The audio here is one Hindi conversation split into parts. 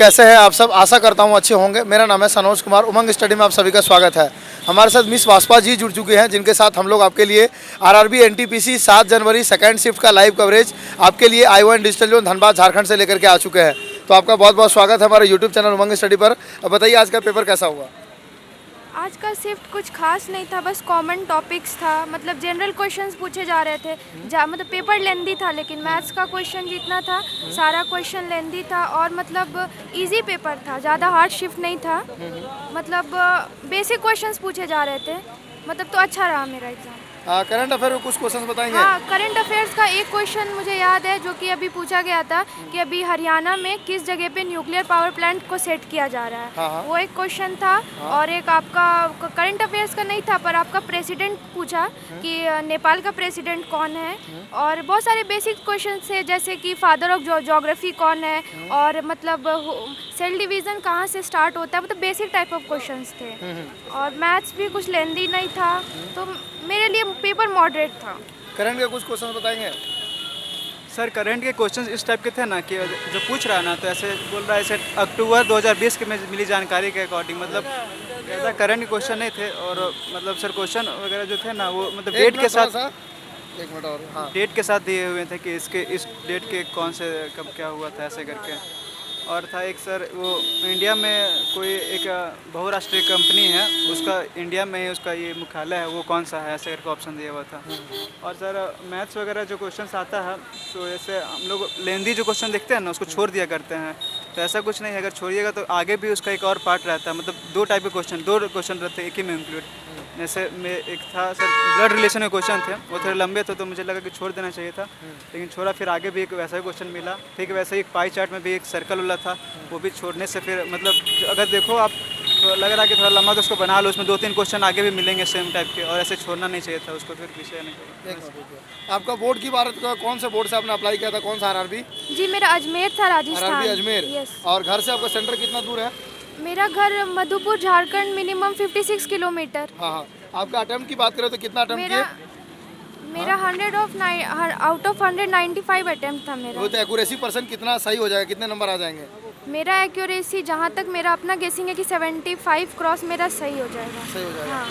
कैसे हैं आप सब। आशा करता हूँ अच्छे होंगे। मेरा नाम है सनोज कुमार। उमंग स्टडी में आप सभी का स्वागत है। हमारे साथ मिस वास्पा जी जुड़ चुके हैं, जिनके साथ हम लोग आपके लिए आरआरबी एनटीपीसी 7 जनवरी सेकंड शिफ्ट का लाइव कवरेज आपके लिए I1 digital zone Dhanbad Jharkhand से लेकर के आ चुके हैं। तो आपका बहुत बहुत स्वागत है हमारे यूट्यूब चैनल उमंग स्टडी पर। अब बताइए आज का पेपर कैसा हुआ। आज का शिफ्ट कुछ खास नहीं था, बस कॉमन टॉपिक्स था। मतलब जनरल क्वेश्चंस पूछे जा रहे थे। मतलब पेपर लेंदी था, लेकिन मैथ्स का क्वेश्चन जितना था सारा क्वेश्चन लेंदी था और मतलब इजी पेपर था, ज़्यादा हार्ड शिफ्ट नहीं था। मतलब बेसिक क्वेश्चंस पूछे जा रहे थे, मतलब तो अच्छा रहा मेरा एग्ज़ाम। करंट अफेयर में कुछ क्वेश्चन बताएंगे। हाँ, करंट अफेयर्स का एक क्वेश्चन मुझे याद है जो कि अभी पूछा गया था कि अभी हरियाणा में किस जगह पे न्यूक्लियर पावर प्लांट को सेट किया जा रहा है। हाँ। वो एक क्वेश्चन था। और एक आपका करंट अफेयर्स का नहीं था, पर आपका प्रेसिडेंट पूछा कि नेपाल का प्रेसिडेंट कौन है। और बहुत सारे बेसिक क्वेश्चन थे, जैसे कि फादर ऑफ ज्योग्राफी कौन है, और मतलब सेल डिवीज़न कहाँ से स्टार्ट होता है। मतलब बेसिक टाइप ऑफ क्वेश्चंस थे। और मैथ्स भी कुछ लेंदी नहीं था, तो मेरे लिए पेपर मॉडरेट था। करंट के कुछ क्वेश्चन बताएंगे। सर करंट के क्वेश्चंस इस टाइप के थे ना कि जो पूछ रहा है ना, तो ऐसे बोल रहा है ऐसे अक्टूबर 2020 के में मिली जानकारी के अकॉर्डिंग, मतलब ज़्यादा करंट के क्वेश्चन नहीं थे। और मतलब सर क्वेश्चन वगैरह जो थे ना वो मतलब डेट के साथ, एक मिनट और। हाँ। डेट के साथ दिए हुए थे कि इसके इस डेट के कौन से कब क्या हुआ था ऐसे करके। और था एक सर, वो इंडिया में कोई एक बहुराष्ट्रीय कंपनी है, उसका इंडिया में ही उसका ये मुख्यालय है, वो कौन सा है ऐसे करके ऑप्शन दिया हुआ था। और सर मैथ्स वगैरह जो क्वेश्चन आता है, तो ऐसे हम लोग लेंदी जो क्वेश्चन देखते हैं ना उसको छोड़ दिया करते हैं, तो ऐसा कुछ नहीं है। अगर छोड़िएगा तो आगे भी उसका एक और पार्ट रहता है। मतलब दो टाइप के क्वेश्चन, दो क्वेश्चन रहते हैं एक ही में इंक्लूड। जैसे मैं एक था सर ब्लड रिलेशन के क्वेश्चन थे, वो थोड़े लंबे थे, तो मुझे लगा कि छोड़ देना चाहिए था, लेकिन छोड़ा। फिर आगे भी एक वैसा ही क्वेश्चन मिला, ठीक वैसे ही एक पाई चार्ट में भी एक सर्कल वाला था, वो भी छोड़ने से फिर मतलब अगर देखो आप तो लग रहा है कि थोड़ा लंबा, तो उसको बना लो, उसमें 2-3 क्वेश्चन आगे भी मिलेंगे सेम टाइप के, और ऐसे छोड़ना नहीं चाहिए था उसको, फिर विषय नहीं करो। आपका बोर्ड की बात कौन से बोर्ड से आपने अप्लाई किया था, कौन सा आरआरबी। जी, मेरा अजमेर था, राजस्थान। आरआरबी अजमेर। यस। और घर से आपका सेंटर कितना दूर है। मेरा घर मधुपुर झारखंड, मिनिमम 56 किलोमीटर। हाँ हाँ। आपका अटेम्प्ट की बात करें तो कितना अटेम्प्ट मेरा किए। मेरा आउट ऑफ 195 अटेम्प्ट था मेरा। वो तो एक्यूरेसी परसेंट कितना सही हो जाएगा, कितने नंबर आ जाएंगे। मेरा एक्यूरेसी जहाँ तक मेरा अपना गेसिंग है कि 75 क्रॉस मेरा सही हो जाएगा। सही हो जाएगा। हाँ।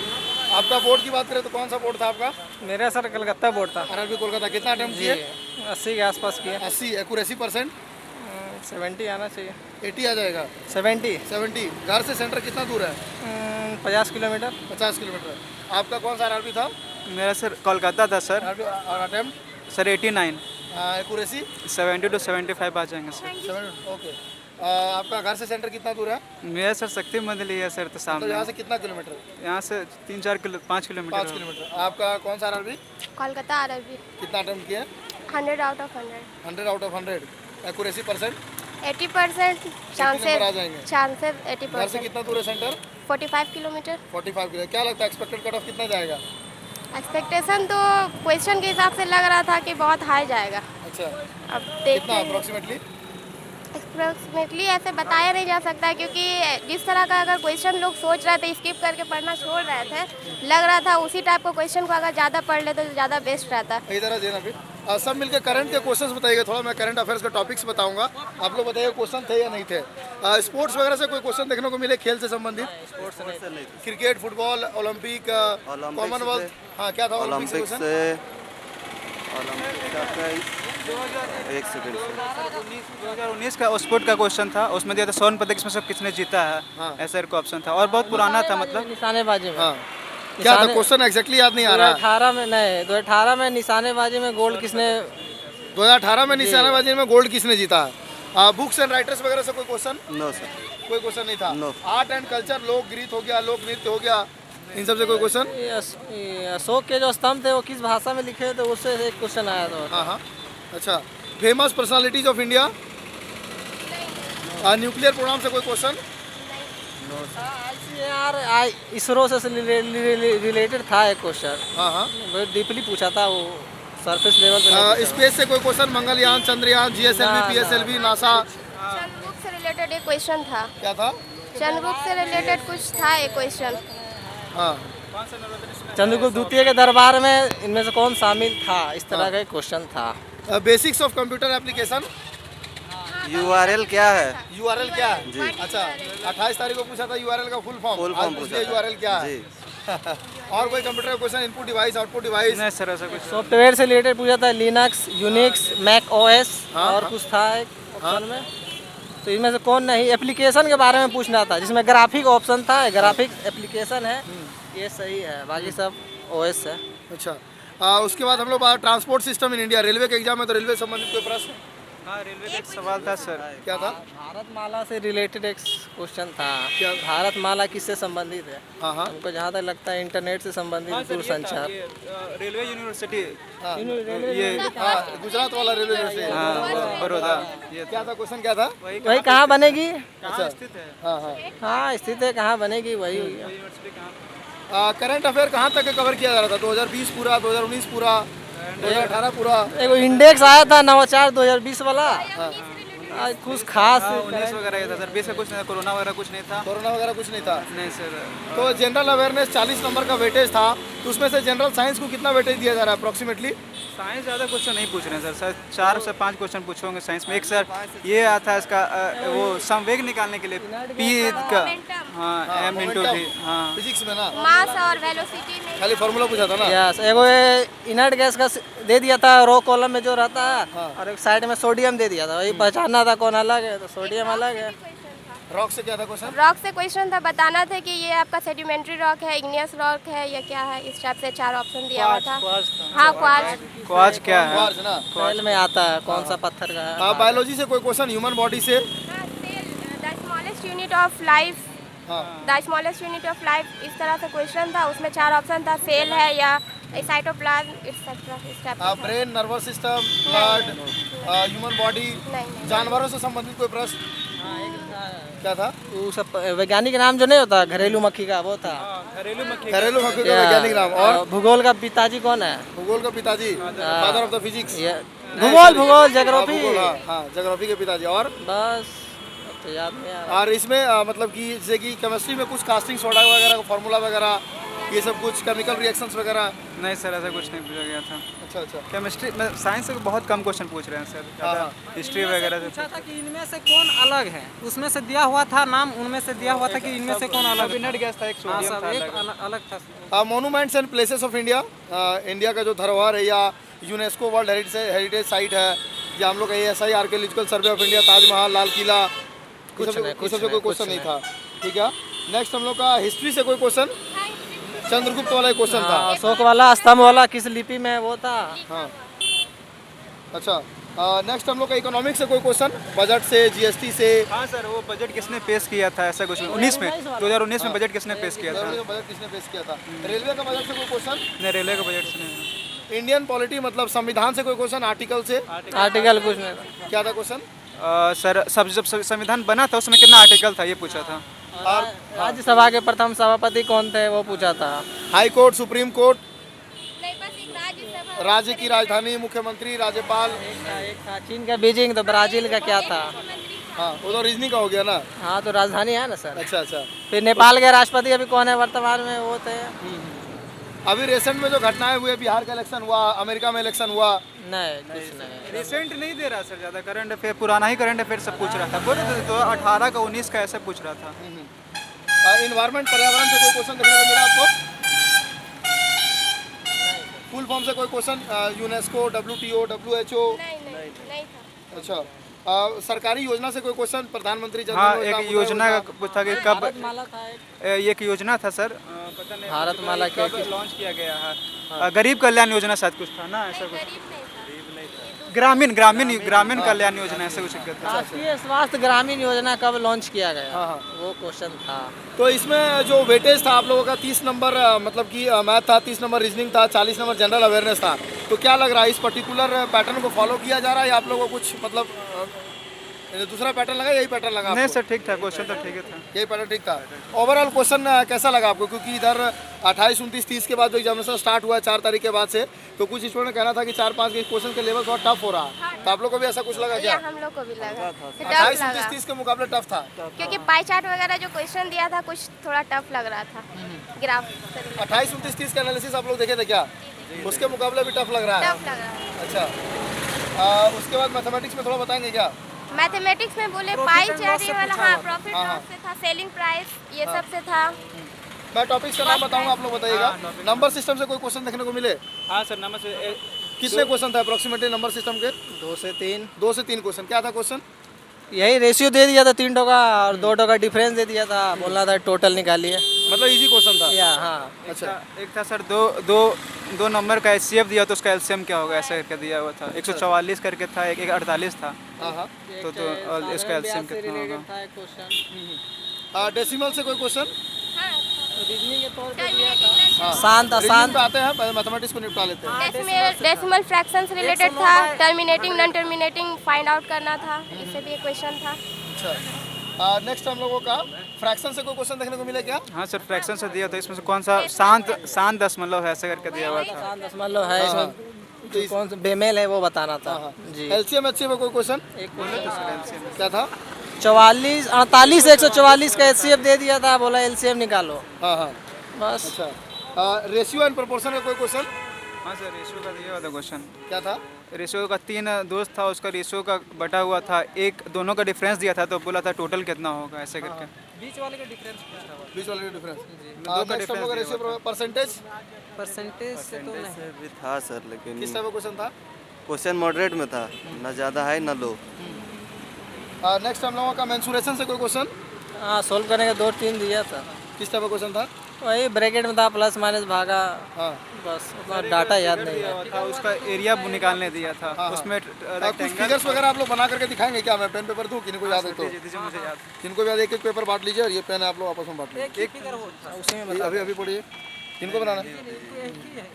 आपका बोर्ड की बात करें तो कौन सा बोर्ड था आपका। मेरा सर कलकत्ता बोर्ड था। आरआरबी कोलकाता। कितना अटेम्प्ट किए। 80 के आसपास किया। 80। एक्यूरेसी परसेंट 70 आना चाहिए। 80 आ जाएगा। 70 घर से सेंटर कितना दूर है। 50 किलोमीटर। 50 किलोमीटर। आपका कौन सा आरआरबी था। मेरा सर कोलकाता था सर। और अटेम्प्ट सर 89, एक्यूरेसी 70 to 75 आ जाएंगे सर। 7। ओके। आपका घर से सेंटर कितना दूर है। मेरा सर शक्ति मंदिर ही है सर, तो तो सामने यहाँ से कितना किलोमीटर। यहाँ से 3-4 5 किलोमीटर 5 किलोमीटर। आपका कौन सा आरआरबी। कोलकाता आरआरबी। कितना अटेम्प्ट किया। 100 out of 100। 100 out of 100। Accuracy percent 80% number आ जाएंगे। चांसेस घर से 80%। कितना दूर है सेंटर। 45 किलोमीटर। 45 किलो। क्या लगता है एक्सपेक्टेड कट ऑफ कितना जाएगा। एक्सपेक्टेशन तो क्वेश्चन के हिसाब से लग रहा था कि बहुत हाई जाएगा। अच्छा। अब कितना देखते हैं। अप्रोक्सीमेटली। अप्रोक्सीमेटली ऐसे बताया नहीं जा सकता, क्योंकि जिस तरह का अगर क्वेश्चन लोग सोच रहे थे, स्किप करके पढ़ना छोड़ रहे थे, लग रहा था उसी टाइप का क्वेश्चन को अगर ज़्यादा पढ़ ले तो ज़्यादा बेस्ट रहता। इधर आ देना फिर। सब मिलकर करंट के क्वेश्चंस बताइएगा। थोड़ा मैं करंट अफेयर्स का टॉपिक्स बताऊंगा, आप लोग बताइए क्वेश्चन थे या नहीं थे। स्पोर्ट्स वगैरह से कोई क्वेश्चन देखने को मिले, खेल से संबंधित। Cricket, football, Olympic, Commonwealth. हाँ, क्या था ओलंपिक से क्वेश्चन। 2019 का स्पोर्ट का क्वेश्चन था, उसमें दिया था स्वर्ण पदक इसमें सब किसने जीता है। हाँ। ऐसा एक ऑप्शन था और बहुत पुराना था, मतलब निशानेबाजी में। हाँ। क्या था क्वेश्चन एग्जैक्टली याद नहीं आ रहा। 2018 में नहीं, 2018 में निशानेबाजी में गोल्ड किसने। 2018 में निशानेबाजी में गोल्ड किसने जीता है। बुक्स एंड राइटर्स वगैरह से कोई क्वेश्चन। नो सर, कोई क्वेश्चन नहीं था। No. आर्ट एंड कल्चर, लोक गीत हो गया, लोक नृत्य हो गया, इन सब से कोई क्वेश्चन। ये अशोक के जो स्तंभ थे वो किस भाषा में लिखे थे, उससे एक क्वेश्चन आया था। हाँ हाँ। अच्छा। Famous personalities of India. Nuclear program से कोई क्वेश्चन। यार इसरो से रिलेटेड था एक क्वेश्चन। हाँ हाँ। बहुत डीपली पूछा था, वो सरफेस लेवल पे नहीं पूछा। स्पेस से कोई question. Mangalyaan, Chandrayaan, GSLV, PSLV, NASA. Chandragupta से रिलेटेड एक क्वेश्चन था। क्या था। चंद्रगुप्त से रिलेटेड कुछ था एक क्वेश्चन। हाँ। चंद्रगुप्त द्वितीय के दरबार में इनमें से कौन शामिल था, इस तरह का एक क्वेश्चन था। Basics of computer application. URL क्या है? यूआरएल क्या है? जी। अच्छा, 28 तारीख को पूछा था यूआरएल का फुल फॉर्म। Full form पूछा था। यूआरएल क्या है? जी। और कोई कंप्यूटर का question, input device, output device? नहीं सर ऐसा कुछ सॉफ्टवेयर से रिलेटेड पूछा था, लिनक्स, यूनिक्स, मैक ओएस हाँ, और हाँ। कुछ था एक ऑप्शन में। तो इनमें से कौन नहीं, एप्लीकेशन के बारे में पूछना था जिसमें ग्राफिक ऑप्शन था, ग्राफिक एप्लीकेशन है, ये सही है, बाकी सब ओएस है। अच्छा, उसके बाद हम लोग transport system in India, railway के एग्जाम में तो रेलवे संबंधित कोई प्रश्न हाँ रेलवे का एक सवाल था सर। क्या था? भारतमाला से रिलेटेड एक क्वेश्चन था, क्या? भारतमाला किससे संबंधित है? हाँ हाँ हमको जहाँ तक लगता है इंटरनेट से संबंधित दूरसंचार। रेलवे यूनिवर्सिटी हाँ। ये हाँ, गुजरात वाला रेलवे यूनिवर्सिटी। हाँ बड़ौदा ये क्या था क्वेश्चन, क्या था? वही कहाँ बनेगी? कहाँ स्थित है हाँ हाँ। हाँ स्थित है, कहाँ बनेगी वही हुई है। यूनिवर्सिटी कहाँ? करंट अफेयर कहाँ तक कवर किया जा रहा था? 2020 पूरा, 2019 पूरा, 2018 पूरा? एक इंडेक्स आया था नवाचार 2020 वाला, कुछ खास 19 वगैरह ये था सर, 20 का कुछ नहीं था, कोरोना वगैरह कुछ नहीं था। कोरोना वगैरह कुछ नहीं था। नहीं सर तो जनरल अवेयरनेस 40 नंबर का वेटेज था, तो उसमें से जनरल साइंस को कितना वेटेज दिया जा रहा है अप्रोक्सीमेटली? साइंस ज़्यादा क्वेश्चन नहीं पूछ रहे हैं सर 4 से 5 क्वेश्चन पूछोगे साइंस में। एक सर ये आता है इसका वो संवेग निकालने के लिए पी का हाँ एम इंटू भी हाँ फिजिक्स में ना मास और वेलोसिटी में खाली फार्मूला पूछा था ना? यस, एगो इनर्ट गैस का दे दिया था, रो कॉलम में जो रहता है, और एक साइड में सोडियम दे दिया था, वही पहचानना था कौन अलग है, तो सोडियम अलग है। रॉक से क्या था क्वेश्चन? रॉक से क्वेश्चन था, बताना था कि ये आपका सेडिमेंट्री रॉक है, इग्नियस रॉक है या क्या है, इस टाइप से 4 ऑप्शन दिया हुआ था। हाँ क्वार्ट्ज। क्वार्ट्ज क्या है? क्वार्ट्ज ना? सॉइल में आता है, कौन सा पत्थर का है। बायोलॉजी से कोई क्वेश्चन, ह्यूमन बॉडी से? The smallest unit of life, हाँ the smallest unit of life, इस तरह से क्वेश्चन था। उसमें 4 ऑप्शन था, सेल है या साइटोप्लाज्म एक्सेट्रा, इस टाइप का था। Brain, nervous system, blood, human body, नहीं जानवरों से संबंधित कोई प्रश्न? क्या था? वो सब वैज्ञानिक नाम जो नहीं होता, घरेलू मक्खी का, वो था। घरेलू मक्खी घरेलू मक्खी का वैज्ञानिक नाम। और भूगोल का पिताजी कौन है? भूगोल का पिताजी, फादर ऑफ द फिजिक्स। भूगोल ज्योग्राफी, हाँ ज्योग्राफी के पिताजी। और बस अब तो याद नहीं आ रहा। और इसमें मतलब कि जैसे कि केमिस्ट्री में कुछ कास्टिंग सोडा वगैरह, फार्मूला वगैरह, ये सब कुछ केमिकल रिएक्शंस वगैरह? नहीं सर ऐसा कुछ नहीं पूछा गया था। अच्छा अच्छा। केमिस्ट्री में साइंस से बहुत कम क्वेश्चन पूछ रहे हैं सर, ज़्यादा हिस्ट्री वगैरह से। पूछा था कि इनमें से कौन अलग है, उसमें से दिया हुआ था नाम, उनमें से दिया हुआ था कि इनमें से कौन अलग है। नट गैस था, एक हाँ सोडियम सब था एक अलग। अलग था। Monuments and places of India, India का जो धरोहर है या यूनेस्को वर्ल्ड हेरिटेज साइट है, या हम लोग ASI archaeological survey of India, Taj Mahal, Lal Qila, कुछ से कोई क्वेश्चन नहीं था। ठीक है, नेक्स्ट हम लोग का हिस्ट्री से कोई क्वेश्चन, चंद्रगुप्त वाला क्वेश्चन था। अशोक वाला, स्तंभ वाला किस लिपि में वो था। हाँ अच्छा, नेक्स्ट हम लोग का इकोनॉमिक से कोई क्वेश्चन, बजट से, GST से? हाँ सर वो बजट किसने पेश किया था, ऐसा कुछ 19 में 2019 में बजट किसने पेश किया था? बजट किसने पेश किया था? रेलवे का बजट से कोई क्वेश्चन? नहीं रेलवे का बजट से नहीं। इंडियन पॉलिटी मतलब संविधान से कोई क्वेश्चन, आर्टिकल से? आर्टिकल कुछ नहीं था। क्या था क्वेश्चन? सर जब संविधान बना था उसमें कितना आर्टिकल था ये पूछा था। और राज्यसभा के प्रथम सभापति कौन थे, वो पूछा था। हाई कोर्ट, सुप्रीम कोर्ट, नहीं, बस एक राज्यसभा, राज्य की राजधानी, मुख्यमंत्री, राज्यपाल? एक था चीन का बीजिंग, तो ब्राजील का क्या था। हाँ वो तो रीजनिंग का हो गया ना। हाँ तो राजधानी है ना सर। अच्छा अच्छा। फिर नेपाल के राष्ट्रपति अभी कौन है वर्तमान में, वो थे। अभी रिसेंट में जो घटनाएं हुई, बिहार का इलेक्शन हुआ, अमेरिका में इलेक्शन हुआ, नहीं कुछ नहीं। रिसेंट नहीं दे रहा सर ज़्यादा, करंट अफेयर पुराना ही करंट अफेयर सब पूछ रहा था। बोले तो 18 का 19 का ऐसे पूछ रहा था। इन्वायरमेंट, पर्यावरण से कोई क्वेश्चन देखने को मिला आपको? फुल फॉर्म से कोई क्वेश्चन, यूनेस्को, WTO, WHO? नहीं था। अच्छा, सरकारी योजना से कोई क्वेश्चन, प्रधानमंत्री जन हाँ धन एक योजना का कुछ था कि कब भारतमाला था एक। एक योजना था सर, पता नहीं भारतमाला कब लॉन्च किया गया है। गरीब कल्याण योजना शायद कुछ था ना, ऐसा कुछ। गरीब नहीं था। ग्रामीण कल्याण योजना ऐसा कुछ था। राष्ट्रीय स्वास्थ्य ग्रामीण योजना कब लॉन्च किया गया, हाँ, हाँ। वो क्वेश्चन था। तो इसमें जो वेटेज था आप लोगों का 30 नंबर, मतलब कि मैथ था, 30 नंबर रीजनिंग था, 40 नंबर जनरल अवेयरनेस था। तो क्या लग रहा है, इस पर्टिकुलर पैटर्न को फॉलो किया जा रहा है या आप लोगों को कुछ मतलब दूसरा पैटर्न लगा, यही पैटर्न लगा नहीं आपको? सर ठीक था, क्वेश्चन तो ठीक था। यही पैटर्न ठीक था। ओवरऑल क्वेश्चन कैसा लगा आपको? क्योंकि इधर 28, 29, 30 के बाद जो एग्जामिनेशन स्टार्ट हुआ है 4 तारीख के बाद से, तो कुछ स्टूडेंट ने कहना था कि 4-5 के क्वेश्चन के लेवल थोड़ा टफ हो रहा है। तो आप लोग को भी ऐसा कुछ लगा क्या? हम लोग को भी लगा, 28, 29, 30 के मुकाबले टफ था? क्योंकि पाई चार्ट वगैरह जो क्वेश्चन दिया था कुछ थोड़ा टफ लग रहा था। ग्राफ 28, 29, 30 का एनालिसिस आप लोग देखे थे क्या? उसके मुकाबले भी टफ लग रहा है? टफ लग रहा था। अच्छा, उसके बाद मैथमेटिक्स में थोड़ा बताएंगे क्या? मैथमेटिक्स में बोले Profit pi and loss chart से वाला, पूछा हाँ हुआ था। प्रॉफिट हाँ, लॉस से था, सेलिंग प्राइस ये सब से था। मैं टॉपिक्स का नाम बताऊंगा, आप लोग बताइएगा। हाँ, topic। नंबर सिस्टम से कोई क्वेश्चन देखने को मिले? हाँ सर, नंबर से कितने क्वेश्चन था अप्रोक्सीमेटली नंबर सिस्टम के? 2 से 3 2 से 3 क्वेश्चन। क्या था क्वेश्चन? यही रेशियो दे दिया था 3 टका और 2 टका डिफरेंस दे दिया था, बोलना था टोटल निकालिए मतलब इजी क्वेश्चन था। या हाँ। अच्छा, एक था सर, दो नंबर का HCF दिया तो उसका LCM क्या होगा ऐसा करके दिया हुआ था। 144 करके था, एक 48 था, हाँ हाँ। तो और इसका LCM कितना होगा? डेसिमल से कोई क्वेश्चन? हाँ, शांत शांत शांत आते हैं, मैथमेटिक्स को निपटा लेते हैं। डेसिमल फ्रैक्शन से रिलेटेड था, terminating non terminating find out करना था, इससे भी एक क्वेश्चन था। अच्छा, नेक्स्ट हम लोगों का फ्रैक्शन से कोई क्वेश्चन देखने को मिले क्या? हाँ सर, फ्रैक्शन से दिया था, इसमें से कौन सा शांत दशमलव है ऐसा करके दिया हुआ था। 5 है इसमें, तो कौन सा बेमेल है वो बताना था जी। एलसीएम एचसीएफ में कोई क्वेश्चन? क्या था? 44 48 144 का HCF दे दिया था, बोला LCM निकालो हाँ हाँ। बस। अच्छा, रेशियो एंड प्रोपोर्शन का कोई क्वेश्चन? हाँ सर, रेशियो का दिया हुआ था क्वेश्चन। क्या था? रेशियो का 3 दोस्त था, उसका रेशियो का बटा हुआ था, एक दोनों का डिफरेंस दिया था, तो बोला था टोटल कितना होगा ऐसे करके। बीच वाले का डिफरेंस पूछा हुआ। बीच वाले का डिफरेंस। दो का नेक्स्ट हम लोग का difference रेशियो परसेंटेज परसेंटेज से तो नहीं। भी था सर, लेकिन किस टाइप का क्वेश्चन था? क्वेश्चन मॉडरेट में था, ना ज़्यादा हाई ना लो। नेक्स्ट हम लोगों का मेंसुरेशन से कोई क्वेश्चन? हाँ, सोल्व करने का 2-3 दिया था, किस टाइप का क्वेश्चन था? वही ब्रैकेट में था, प्लस माइनस भागा, हाँ। बस उतना डाटा याद नहीं है। था उसका एरिया निकालने दिया था, हाँ। उसमें कुछ फिगर्स वगैरह आप लोग बना करके दिखाएंगे क्या? मैं पेन पेपर दूँ, किनको याद है तो? दीजिए मुझे याद। जिनको भी याद है एक एक पेपर बांट लीजिए और ये पेन आप लोग आपस में बांट लीजिए। एक फिगर होता है। उसी में ये अभी पढ़िए, किनको बनाना है?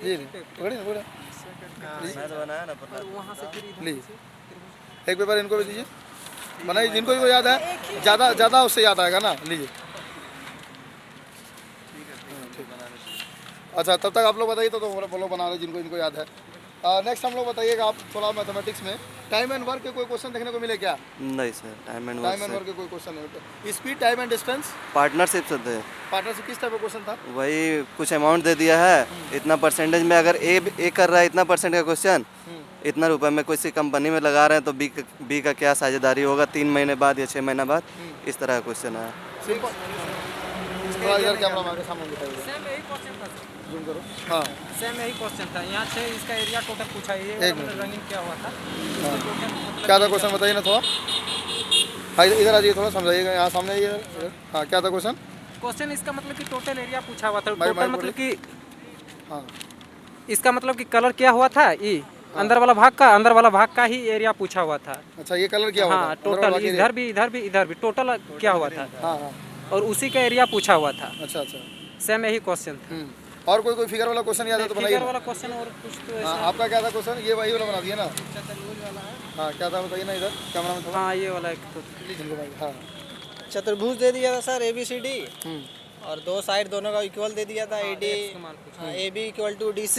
जी पकड़िए ना, मैं तो बनाया ना पता। वहाँ से फिर लीजिए एक पेपर इनको भी दीजिए, बनाइए, जिनको भी याद है, ज़्यादा उससे याद आएगा ना। लीजिए। अच्छा, तब तक आप लोग बताइए तो लोग बना रहे जिनको इनको याद है। नेक्स्ट हम लोग बताइएगा आप थोड़ा मैथमेटिक्स में टाइम एंड वर्क के कोई क्वेश्चन देखने को मिले क्या? नहीं sir, time and time and work work के कोई क्वेश्चन नहीं। Speed, time and distance, partnership से थे। पार्टनरशिप किस टाइप का क्वेश्चन था? वही कुछ अमाउंट दे दिया है, इतना परसेंटेज में अगर ए कर रहा है इतना परसेंट का क्वेश्चन, इतना रुपए में किसी कंपनी में लगा रहे हैं तो बी का क्या साझेदारी होगा 3 महीने बाद या 6 महीने बाद, इस तरह का क्वेश्चन है। थोड़ा इधर कैमरा मार के सामने दिखाइए, सेम यही क्वेश्चन था सर। जूम करो। हाँ, सेम यही क्वेश्चन था। यहाँ 6 इसका एरिया टोटल पूछा, ये एक मतलब रंगीन क्या हुआ था। क्या था क्वेश्चन बताइए ना थोड़ा। हाँ, इधर आ जाइए, थोड़ा समझाइएगा, यहाँ सामने आइए इधर। हाँ, क्या था क्वेश्चन? क्वेश्चन इसका मतलब कि टोटल एरिया पूछा हुआ था। भाई, टोटल मतलब कि हाँ इसका मतलब कि कलर क्या हुआ था, ई अंदर वाला भाग का ही एरिया पूछा हुआ था। अच्छा, ये कलर क्या हुआ हाँ, था? टोटल इधर भी टोटल क्या हुआ था, हाँ हाँ। और उसी का एरिया पूछा हुआ था। अच्छा अच्छा। सेम यही क्वेश्चन था। और कोई फिगर वाला क्वेश्चन याद है तो बताइए फिगर ना। वाला क्वेश्चन और कुछ तो हाँ, आपका क्या था क्वेश्चन? ये वही वाला बना दिया ना। हाँ, क्या था बताइए ना इधर कैमरा में थोड़ा। हाँ, ये वाला एक तो इनको भाई, हाँ। चतुर्भुज दे दिया था सर, ABCD, और 2 साइड दोनों का इक्वल दे दिया था, AD AB equal to DC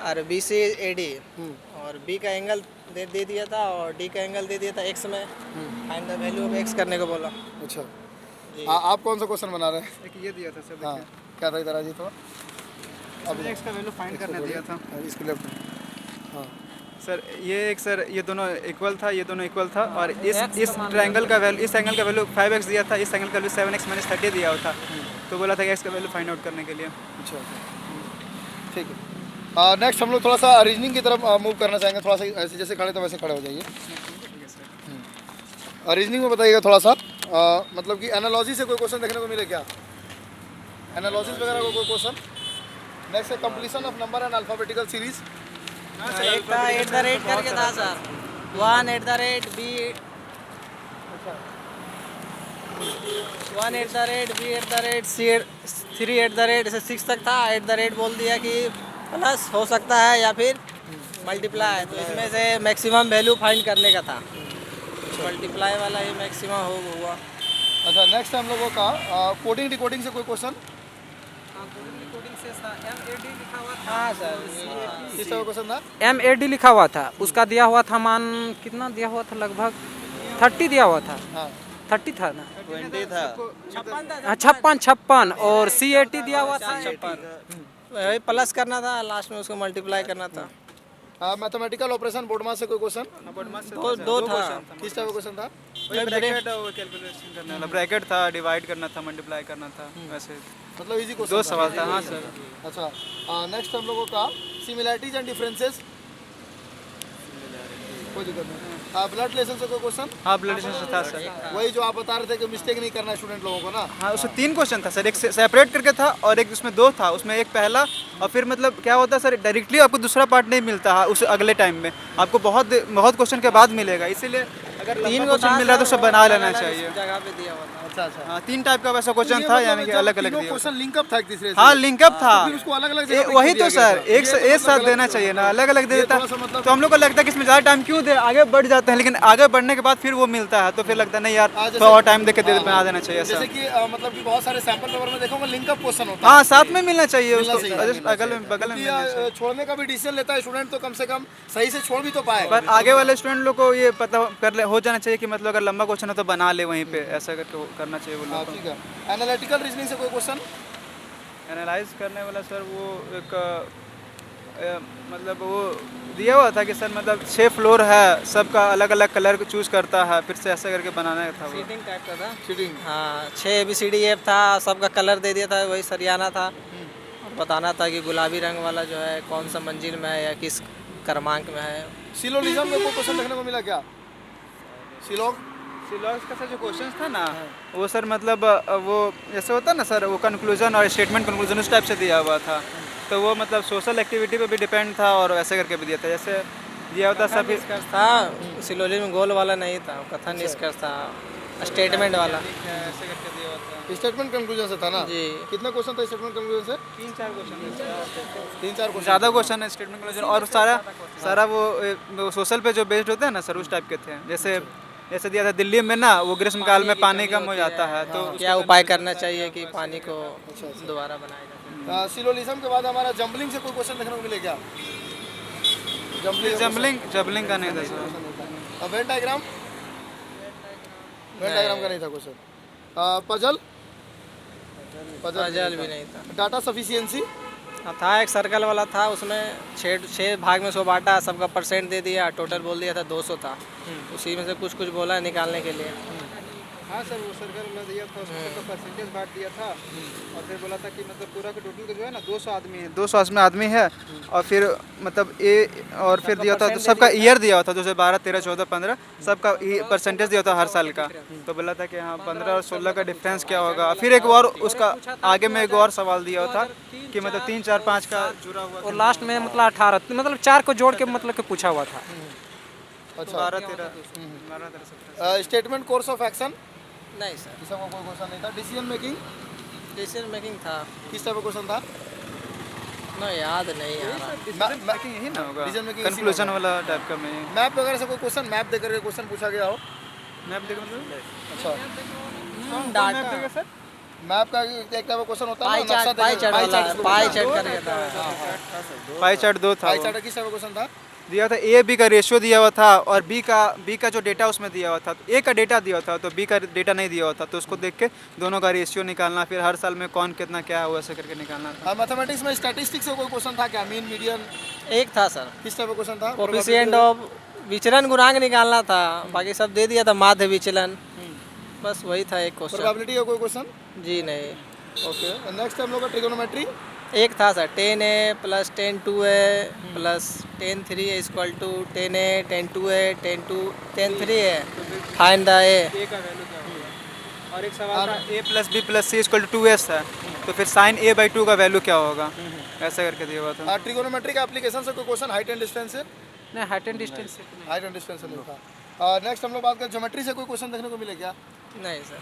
और BC AD, और B का एंगल दे दिया था और D का एंगल दे दिया था X में। Find the value of X करने को बोला। अच्छा, आप कौन सा क्वेश्चन बना रहे हैं? एक ये दिया था सर, हाँ, क्या था? इधर आ जाइए थोड़ा। अब x का वैल्यू फाइंड करने दिया था इसके लेफ्ट। हाँ, सर। ये दोनों इक्वल था, ये दोनों इक्वल था, और इस ट्रायंगल का वैल्यू, इस एंगल का वैल्यू 5x दिया था, इस एंगल का वैल्यू 7x - 30 दिया हुआ था, तो बोला था कि x का वैल्यू फाइंड आउट करने के लिए। अच्छा, ठीक है। नेक्स्ट हम लोग थोड़ा सा रीजनिंग की तरफ मूव करना चाहेंगे। थोड़ा सा ऐसे जैसे खड़े तो वैसे खड़े हो जाइए। रीजनिंग में बताइएगा थोड़ा सा, मतलब कि एनालॉजी से कोई क्वेश्चन देखने को मिले क्या? एनालॉजीज वगैरह को कोई क्वेश्चन? नेक्स्ट है completion of number and alphabetical series. एक था @ करके था सर, 1 @ B, 1 @ B @ C, 3 ऐसे 6 तक था। @ बोल दिया कि प्लस हो सकता है या फिर मल्टीप्लाई, तो इसमें से मैक्सिमम वैल्यू फाइंड करने का था, मल्टीप्लाई वाला ही मैक्सिमम हुआ। अच्छा, नेक्स्ट हम लोगों का कोडिंग डिकोडिंग से कोई क्वेश्चन? हाँ सर, किस तरह का क्वेश्चन था? MAD लिखा हुआ था, उसका दिया हुआ था मान कितना दिया हुआ था, लगभग 30 दिया हुआ था। हाँ, 30 था ना, 20 था। 56 और CAT दिया हुआ था 56। वही प्लस करना था, लास्ट में उसको मल्टीप्लाई करना था। मैथमेटिकल ऑपरेशन बोर्ड मास से कोई क्वेश्चन? दो था। किस टाइप का क्वेश्चन था? ब्रैकेट कैलकुलेशन करने वाला ब्रैकेट था, डिवाइड करना था, मल्टीप्लाई करना था, वैसे मतलब इजी क्वेश्चन? 2 सवाल था। हाँ सर। अच्छा, नेक्स्ट हम लोगों का सिमिलैरिटीज एंड डिफरेंसेस, कोई दिक्कत नहीं। ब्लड रिलेशन से कोई क्वेश्चन? हाँ, ब्लड रिलेशन था सर। वही जो आप बता रहे थे कि मिस्टेक नहीं करना है स्टूडेंट लोगों को ना। हाँ, उसमें 3 क्वेश्चन था सर, एक सेपरेट करके था और एक उसमें 2 था। उसमें एक पहला और फिर मतलब क्या होता है सर, डायरेक्टली आपको दूसरा पार्ट नहीं मिलता है उस अगले टाइम में, आपको बहुत क्वेश्चन के बाद मिलेगा। इसीलिए अगर 3 क्वेश्चन मिल रहा है तो सब बना लेना चाहिए। जगह पे दिया हुआ था। अच्छा अच्छा। हाँ, 3 टाइप का वैसा क्वेश्चन था, यानी कि अलग अलग दिया। क्वेश्चन लिंकअप था एक दूसरे से? हाँ, लिंकअप था। फिर उसको अलग अलग वही तो सर, एक साथ देना चाहिए ना, अलग अलग दे देता तो हम लोग को लगता है कि इसमें ज़्यादा टाइम क्यों दे, आगे बढ़ जाते हैं, लेकिन आगे बढ़ने के बाद फिर वो मिलता है तो फिर लगता है नहीं यार थोड़ा और टाइम देके बना देना चाहिए जैसे सर। कि मतलब कि बहुत सारे सैंपल पेपर में देखोगे लिंकअप क्वेश्चन होता है। हाँ, साथ में मिलना चाहिए उसको, चाहिए। अगल में बगल में मिलना चाहिए। क्योंकि, छोड़ने का भी डिसीजन लेता है स्टूडेंट तो कम से कम सही से छोड़ भी तो पाए। पर आगे वाले स्टूडेंट लोग को ये पता हो जाना चाहिए कि मतलब अगर लंबा क्वेश्चन है तो बना ले वहीं पे, ऐसा करके करना चाहिए वो हाँ लोग ठीक है। एनालिटिकल रीजनिंग से कोई क्वेश्चन? एनालाइज करने वाला सर वो एक मतलब वो दिया हुआ था कि सर मतलब 6 फ्लोर है, सबका अलग अलग कलर चूज करता है, फिर से ऐसा करके बनाना था वो। सीटिंग टाइप का था। चीटिंग? हाँ, 6 ABCDF था, सबका कलर दे दिया था, वही सरियाना था और बताना था कि गुलाबी रंग वाला जो है कौन सा मंजिल में है या किस क्रमांक में है। सिलोजिज्म में कोई क्वेश्चन देखने को मिला क्या? सिलॉग्स का सर जो क्वेश्चन था ना वो सर मतलब वो जैसे होता है ना सर, वो कंक्लूजन और स्टेटमेंट कंक्लूजन उस टाइप से दिया हुआ था, तो वो मतलब सोशल एक्टिविटी पे भी डिपेंड था और ऐसे करके भी दिया था। जैसे दिया होता सभी निष्कर्ष था, सिलोजी में गोल वाला नहीं था, कथन निष्कर्ष था, स्टेटमेंट वाला। ऐसे करके दिया हुआ था। स्टेटमेंट कंक्लूजन से था ना? जी। कितना क्वेश्चन था स्टेटमेंट कंक्लूजन से? 3-4 क्वेश्चन 3-4 क्वेश्चन? ज़्यादा क्वेश्चन है स्टेटमेंट कंक्लूजन, और सारा वो सोशल पे जो बेस्ड होते हैं ना सर, उस टाइप के थे। जैसे दिया था दिल्ली में ना वो ग्रीष्म काल में पानी कम हो जाता है तो क्या उपाय करना चाहिए कि पानी को दोबारा बनाया जाए। सिलोजिज्म के बाद हमारा जम्बलिंग से कोई क्वेश्चन देखने को मिले क्या? जबलिंग का नहीं था sir. Venn diagram? Venn diagram का नहीं था क्वेश्चन। पजल? पजल भी नहीं था। Data sufficiency? हाँ, था एक सर्कल वाला था, उसमें 6 भाग में 100 बांटा, सबका परसेंट दे दिया, टोटल बोल दिया था 200 था, उसी में से कुछ कुछ बोला निकालने के लिए। हाँ सर, वो सर्कल में दिया था, उसका परसेंटेज बांट दिया था और फिर बोला था कि मतलब पूरा का टोटल जो है ना 200 आदमी है, 200 आदमी है, और फिर मतलब और फिर दिया था तो सबका ईयर दिया हुआ था 2012, 13, 14, 15 सबका परसेंटेज दिया था हर साल का। तो बोला था कि हाँ 15 और 16 का डिफरेंस क्या होगा। फिर एक और उसका आगे में एक और सवाल दिया हुआ था कि मतलब 3, 4, 5 का जुड़ा हुआ और लास्ट में मतलब 18 मतलब 4 को जोड़ के मतलब कि पूछा हुआ था। अच्छा। 12, 13, 17। Statement course of action? नहीं सर, इसका कोई क्वेश्चन नहीं था। Decision making? डिसीजन मेकिंग था। किस टाइप का क्वेश्चन था? ना याद नहीं आ रहा। यही ना होगा, Decision making कंक्लूजन वाला टाइप का में। मैप वगैरह से कोई क्वेश्चन, मैप देकर के क्वेश्चन पूछा गया हो? मैप देखो मतलब अच्छा। डाटा सर, मैप का एक टाइप का क्वेश्चन होता है पाई ना, नक्शा चार्ट, पाई देकर- चार्ट पाई चार्ट करके था। पाई चार्ट 2 था पाई वो। चार्ट किस टाइप का क्वेश्चन था? दिया था ए बी का रेशियो दिया हुआ था और बी का जो डेटा उसमें दिया हुआ था, तो ए का डेटा दिया हुआ था तो बी का डेटा नहीं दिया हुआ था, तो उसको देख के दोनों का रेशियो निकालना, फिर हर साल में कौन कितना क्या है वैसे करके निकालना था। मैथमेटिक्स में स्टैटिस्टिक्स से कोई क्वेश्चन था क्या? Mean, median? एक था सर, किस टाइप का क्वेश्चन था? कोफिशिएंट ऑफ विचलन गुणांक निकालना था, बाकी सब दे दिया था, माध्य विचलन, बस वही था एक क्वेश्चन। प्रोबेबिलिटी का कोई क्वेश्चन? जी नहीं। ओके। नेक्स्ट हम लोग का ट्रिगोनोमेट्री? एक था sir, 10A + 10(2A) + 10(3A) = 10A 10(2A) 10(3A) find the A. A का वैल्यू क्या होगा? और एक सवाल था a + b + c = 2s है, तो फिर sin a/2 का वैल्यू क्या होगा, ऐसा करके दिया हुआ था। ट्रिगोनोमेट्री का एप्लीकेशन से कोई क्वेश्चन? हाइट एंड डिस्टेंस से? नहीं, हाइट एंड डिस्टेंस से हाइट एंड डिस्टेंस से नहीं था। नेक्स्ट हम लोग बात करें ज्योमेट्री से कोई क्वेश्चन देखने को मिले क्या? नहीं सर।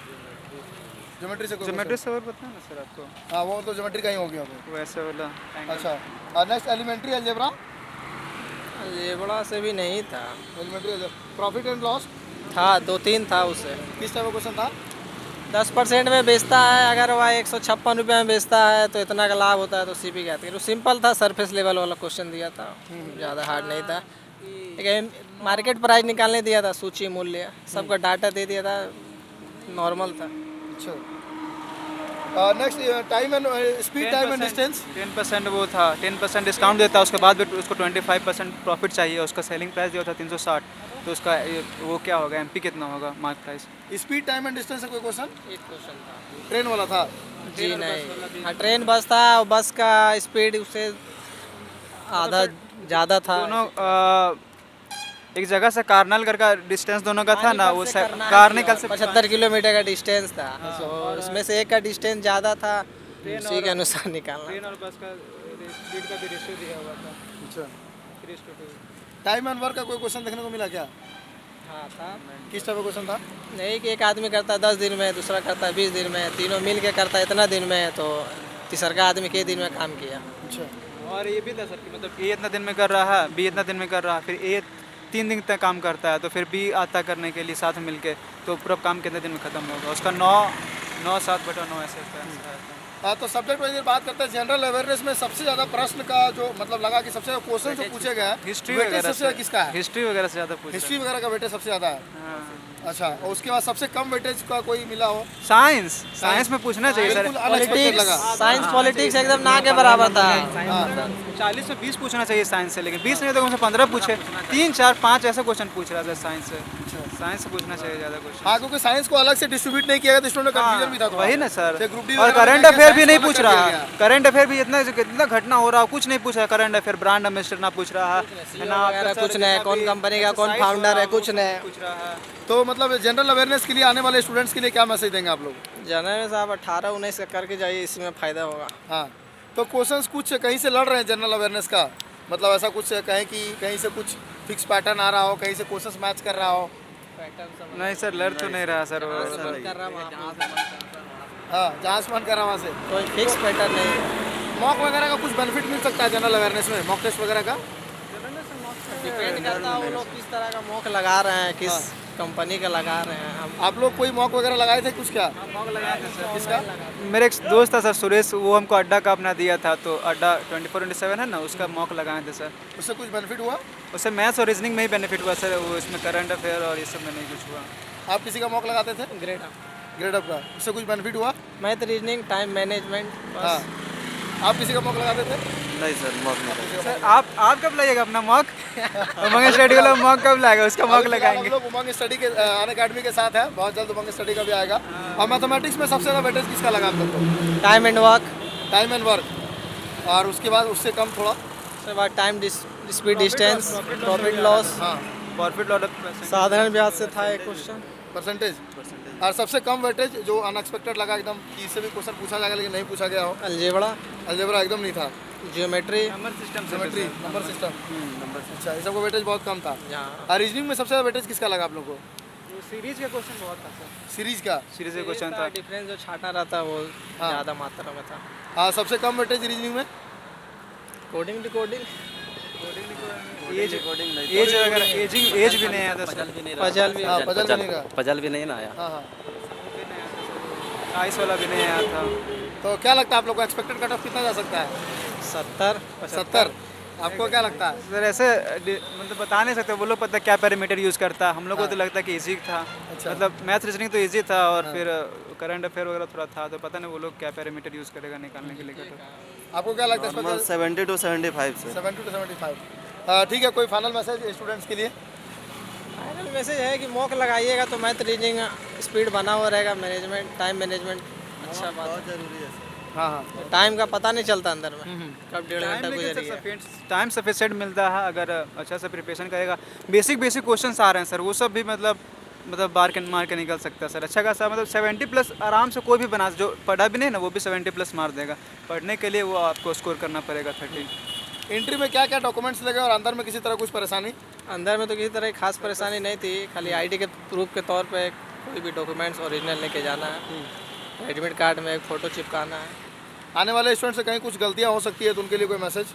ज्योमेट्री से कोई ज्योमेट्री से और पता है ना सर आपको, हाँ, वो तो ज्योमेट्री का ही हो गया वो। वैसे वाला अच्छा। Next elementary algebra? ये बड़ा से भी नहीं था। Elementary profit and loss? था 2-3 था उससे। किस टाइप का क्वेश्चन था? 10% में बेचता है, अगर वह 156 रुपये में बेचता है तो इतना का लाभ होता है, तो सीपी कहते हैं। तो सिंपल था, सरफेस लेवल वाला क्वेश्चन दिया था, ज़्यादा हार्ड नहीं था। एक मार्केट प्राइस निकालने दिया था, सूची मूल्य, सबका डाटा दे दिया था, नॉर्मल था। अच्छा। Next time and speed, time and distance. 10% वो था, 10% डिस्काउंट देता है, उसके बाद भी उसको 25% प्रॉफिट चाहिए। उसका सेलिंग प्राइस जो था 360, तो उसका वो क्या होगा, एमपी कितना होगा mark price? Speed, time and distance से कोई क्वेश्चन? एक क्वेश्चन था ट्रेन वाला था। जी नहीं, हाँ ट्रेन बस था, और बस का स्पीड उससे आधा ज़्यादा था। दोनों एक जगह से कार्नलगढ़ का डिस्टेंस दोनों का था ना, वो कार्निकल से 75 किलोमीटर का डिस्टेंस था, तो उसमें से एक का डिस्टेंस ज़्यादा था, उसी के अनुसार निकालना। ट्रेन और बस का स्पीड का भी रेशियो दिया हुआ था। अच्छा, 3:2। टाइम एंड वर्क का कोई क्वेश्चन देखने को मिला क्या? हाँ था। किस टाइप का क्वेश्चन था? नहीं कि एक आदमी करता है 10 दिन में, दूसरा करता है 20 दिन में, तीनों मिल के करता है इतना दिन में, तो तीसरा आदमी के दिन में काम किया। अच्छा, और ये भी था सर कि मतलब ए इतना दिन में कर रहा है, बी इतना दिन में कर रहा है, फिर ए 3 दिन तक काम करता है, तो फिर बी आता करने के लिए साथ मिल के, तो पूरा काम कितने दिन में ख़त्म होगा उसका? 9/7/9 ऐसे है। हाँ, तो सब्जेक्ट वाइज बात करते हैं। जनरल अवेयरनेस में सबसे ज़्यादा प्रश्न का जो मतलब लगा कि सबसे ज़्यादा क्वेश्चन जो पूछे गए हैं, हिस्ट्री वेटेज वगैरह सबसे किसका है? हिस्ट्री वगैरह से ज़्यादा पूछ हिस्ट्री वगैरह का वेटेज सबसे ज़्यादा है। हाँ। अच्छा, और उसके बाद सबसे कम वेटेज का कोई मिला हो? साइंस में पूछना चाहिए सर। बिल्कुल अनएक्सपेक्टेड लगा। साइंस पॉलिटिक्स एकदम ना के बराबर था। 40 में 20 पूछना चाहिए साइंस से, लेकिन 20 नहीं तो कम से 15 पूछे। 3, 4, 5 ऐसे क्वेश्चन पूछ रहा था साइंस से। साइंस से पूछना चाहिए ज़्यादा क्वेश्चन। हाँ, क्योंकि साइंस को अलग से डिस्ट्रीब्यूट नहीं किया गया, तो स्टूडेंट का कंफ्यूजन भी था थोड़ा। वही ना सर। जैसे ग्रुप डी और वगैरह करंट में अफेयर भी science नहीं को पूछ अलग कर रहा। दिया गया। करंट अफेयर भी इतना घटना हो रहा, कुछ नहीं पूछ रहा करंट अफेयर। ब्रांड एम्बेसडर ना पूछ रहा है ना, वगैरह कुछ नहीं, कौन कंपनी का कौन फाउंडर है, कुछ नहीं पूछ रहा है। तो मतलब जनरल अवेयरनेस के लिए आने वाले स्टूडेंट्स के लिए क्या मैसेज देंगे आप लोग? जनरल में साहब 18-19 का करके जाइए, इसमें फ़ायदा होगा। हाँ, तो क्वेश्चंस कुछ कहीं से लड़ रहे हैं जनरल अवेयरनेस का, मतलब ऐसा कुछ कहें कि कहीं से कुछ फिक्स पैटर्न आ रहा हो, कहीं से क्वेश्चंस मैच कर रहा हो? नहीं सर, लड़ तो नहीं रहा सर वो। हाँ, जहाँ से मन कर रहा वहाँ से कोई फिक्स पैटर्न नहीं। मॉक वगैरह का कुछ बेनिफिट मिल सकता है जनरल अवेयरनेस में, मॉक टेस्ट वगैरह का? डिपेंड करता है वो लोग किस तरह का मॉक लगा रहे हैं, किस कंपनी का लगा रहे हैं। हम आप लोग कोई मॉक वगैरह लगाए थे कुछ क्या? किसका? मेरे एक दोस्त था सर सुरेश, वो हमको अड्डा का अपना दिया था, तो अड्डा 24/7 है ना, उसका मॉक लगाए थे सर। उससे कुछ बेनिफिट हुआ? उससे मैथ्स और रीजनिंग में ही बेनिफिट हुआ सर, वो इसमें करंट अफेयर और ये सब में नहीं कुछ हुआ। आप किसी का मॉक लगाते थे? ग्रेड अप का, उससे कुछ बेनिफिट हुआ? Math, reasoning, time management. हाँ, आप किसी का मॉक लगाते थे? नहीं सर, मौक नहीं। सर आप कब लाइएगा अपना मॉक? उमंग स्टडी वाला मॉक कब लाएगा? उसका मॉक हम लगाएंगे। लोग उमंग स्टडी के अन अकेडमी के साथ है, बहुत जल्द उमंग स्टडी का भी आएगा। और मैथमेटिक्स में सबसे ज़्यादा वेटेज किसका लगा आप लोग को? Time and work, time and work, और उसके बाद उससे कम थोड़ा? उसके बाद time, speed, distance, profit loss. हाँ, प्रॉफिट लॉट साधारण ब्याज से था एक क्वेश्चन। परसेंटेज। और सबसे कम वेटेज जो अनएक्सपेक्टेड लगा एकदम कि इससे भी क्वेश्चन पूछा जाएगा लेकिन नहीं पूछा गया हो? अलजेब्रा, अलजेब्रा एकदम नहीं था। Geometry, number system geometry, number system. अच्छा, ये सबको वेटेज बहुत कम था। यहाँ और रीजनिंग में सबसे ज़्यादा वेटेज किसका लगा आप लोग को? सीरीज का क्वेश्चन बहुत था सर। सीरीज का? सीरीज का क्वेश्चन था। डिफरेंस जो छाटा रहता है वो हाँ। ज़्यादा मात्रा में था। हाँ, सबसे कम वेटेज रीजनिंग में? कोडिंग डिकोडिंग, एज वगैरह, एज भी नहीं आया था सर। पजल भी। हाँ, पजल भी नहीं का। पजल भी नहीं ना आया। हाँ हाँ। आइस वाला भी नहीं आया था। तो क्या लगता है आप लोग को एक्सपेक्टेड कट ऑफ कितना जा सकता है? 70, 70? आपको क्या लगता है? सर ऐसे मतलब बता नहीं सकते, वो लोग पता क्या पैरामीटर यूज़ करता है। हम लोग को तो लगता है कि इजी था, अच्छा। मतलब मैथ रीजनिंग तो इजी था, और फिर करंट अफेयर वगैरह थोड़ा था, तो पता नहीं वो लोग क्या पैरामीटर यूज़ करेगा निकालने के लिए कट ऑफ। आपको क्या लगता है? नॉर्मल 70 to 75 से। 70 to 75। ठीक है, कोई फाइनल मैसेज स्टूडेंट्स के लिए? फाइनल मैसेज है कि मॉक लगाइएगा तो मैथ, रीजनिंग, स्पीड बना हुआ रहेगा, मैनेजमेंट, टाइम मैनेजमेंट अच्छा बात है। जरूरी है सर। हाँ हाँ। टाइम का पता नहीं चलता अंदर में, कब 1.5 घंटा गुजर गया। टाइम सफिशिएंट मिलता है अगर अच्छा से प्रिपरेशन करेगा। बेसिक क्वेश्चंस आ रहे हैं सर, वो सब भी मतलब बार के मार के निकल सकता है सर। अच्छा खासा मतलब 70+ आराम से कोई भी बना, जो पढ़ा भी नहीं ना वो भी 70+ मार देगा। पढ़ने के लिए वो आपको स्कोर करना पड़ेगा 30। एंट्री में क्या क्या डॉक्यूमेंट्स लगे और अंदर में किसी तरह कुछ परेशानी? अंदर में तो किसी तरह की खास परेशानी नहीं थी, खाली आईडी के प्रूफ के तौर पे कोई भी डॉक्यूमेंट्स ओरिजिनल लेके जाना है, एडमिट कार्ड में एक फ़ोटो चिपकाना है। आने वाले स्टूडेंट से कहीं कुछ गलतियाँ हो सकती है, तो उनके लिए कोई मैसेज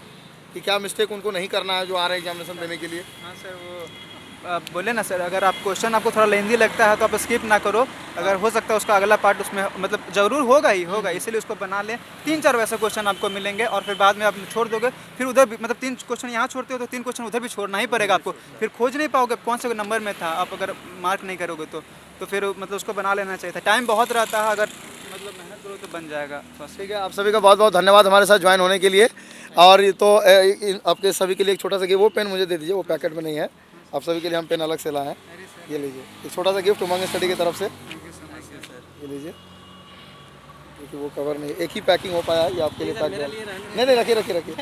कि क्या मिस्टेक उनको नहीं करना है जो आ रहे हैं एग्जामिनेशन देने के लिए? हाँ सर, वो आप बोले ना सर, अगर आप क्वेश्चन आपको थोड़ा लेंदी लगता है तो आप स्किप ना करो। अगर हो सकता है उसका अगला पार्ट उसमें मतलब ज़रूर होगा ही होगा, इसीलिए उसको बना लें। 3-4 वैसे क्वेश्चन आपको मिलेंगे, और फिर बाद में आप छोड़ दोगे, फिर उधर भी मतलब 3 क्वेश्चन यहाँ छोड़ते हो तो 3 क्वेश्चन उधर भी छोड़ना ही पड़ेगा आपको। फिर खोज नहीं पाओगे कौन से नंबर में था, आप अगर मार्क नहीं करोगे तो फिर मतलब उसको बना लेना चाहिए था। टाइम बहुत रहता है, अगर मतलब मेहनत करोगे तो बन जाएगा बस। ठीक है, आप सभी का बहुत बहुत धन्यवाद हमारे साथ ज्वाइन होने के लिए। और ये तो आपके सभी के लिए एक छोटा सा गिफ्ट, वो पेन मुझे दे दीजिए, वो पैकेट में नहीं है, आप सभी के लिए हम पेन अलग से लाए हैं। ये लीजिए, एक छोटा सा गिफ्ट उमंग स्टडी की तरफ से, ये लीजिए। क्योंकि वो कवर नहीं, एक ही पैकिंग हो पाया है, ये आपके लिए पैक किया। नहीं, रखिए।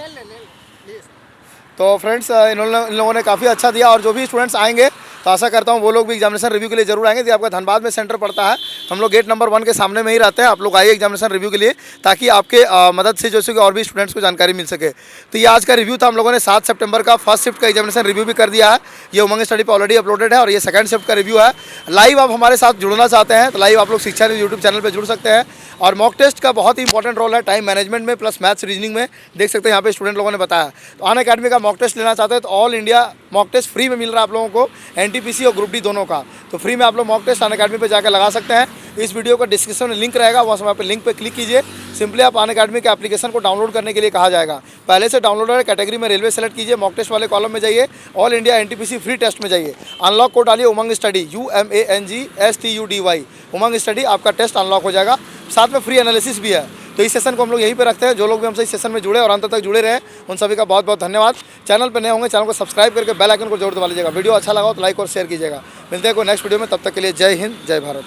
तो फ्रेंड्स, इन लोगों ने काफ़ी अच्छा दिया, और जो भी स्टूडेंट्स आएंगे तो आशा करता हूँ वो लोग भी एग्जामिनेशन रिव्यू के लिए जरूर आएंगे। यदि आपका धनबाद में सेंटर पड़ता है तो हम लोग गेट नंबर 1 के सामने में ही रहते हैं। आप लोग आइए एग्जामिनेशन रिव्यू के लिए, ताकि आपके मदद से जो कि और भी स्टूडेंट्स को जानकारी मिल सके। तो ये आज का रिव्यू था। हम लोगों ने 7 सितंबर का फर्स्ट शिफ्ट का एग्जामिनेशन रिव्यू भी कर दिया है, ये उमंग स्टडी पर ऑलरेडी अपलोडेड है, और ये सेकंड शिफ्ट का रिव्यू है। लाइव आप हमारे साथ जुड़ना चाहते हैं तो लाइव आप लोग शिक्षा यूट्यूब चैनल पर जुड़ सकते हैं। और मॉक टेस्ट का बहुत ही इंपॉर्टेंट रोल है टाइम मैनेजमेंट में, प्लस मैथ्स रीजनिंग में। देख सकते हैं यहाँ पे स्टूडेंट लोगों ने बताया। तो अनअकैडमी का मॉक टेस्ट लेना चाहते हैं तो all India mock test free में मिल रहा है आप लोगों को, एनटीपीसी और ग्रुप डी दोनों का। तो फ्री में आप लोग मॉक टेस्ट अनअकैडमी पे जाकर लगा सकते हैं। इस वीडियो का डिस्क्रिप्शन में लिंक रहेगा, वहाँ पे लिंक पे क्लिक कीजिए। सिंपली आप अनअकैडमी के एप्लीकेशन को डाउनलोड करने के लिए कहा जाएगा। पहले से डाउनलोड है, कैटेगरी में रेलवे सेलेक्ट कीजिए, मॉक टेस्ट वाले कॉलम में जाइए, all India NTPC free test में जाइए, अनलॉक कोड डालिए Umang study UMANGSTUDY, Umang study, आपका टेस्ट अनलॉक हो जाएगा। साथ में फ्री एनालिसिस भी है। तो इस सेशन को हम लोग यहीं पे रखते हैं। जो लोग भी हमसे इस सेशन में जुड़े और अंत तक जुड़े रहे, उन सभी का बहुत बहुत धन्यवाद। चैनल पर नए होंगे, चैनल को सब्सक्राइब करके बेल आइकन को जरूर दबा लीजिएगा। वीडियो अच्छा लगा हो तो लाइक और शेयर कीजिएगा। मिलते हैं कोई नेक्स्ट वीडियो में, तब तक के लिए जय हिंद, जय भारत।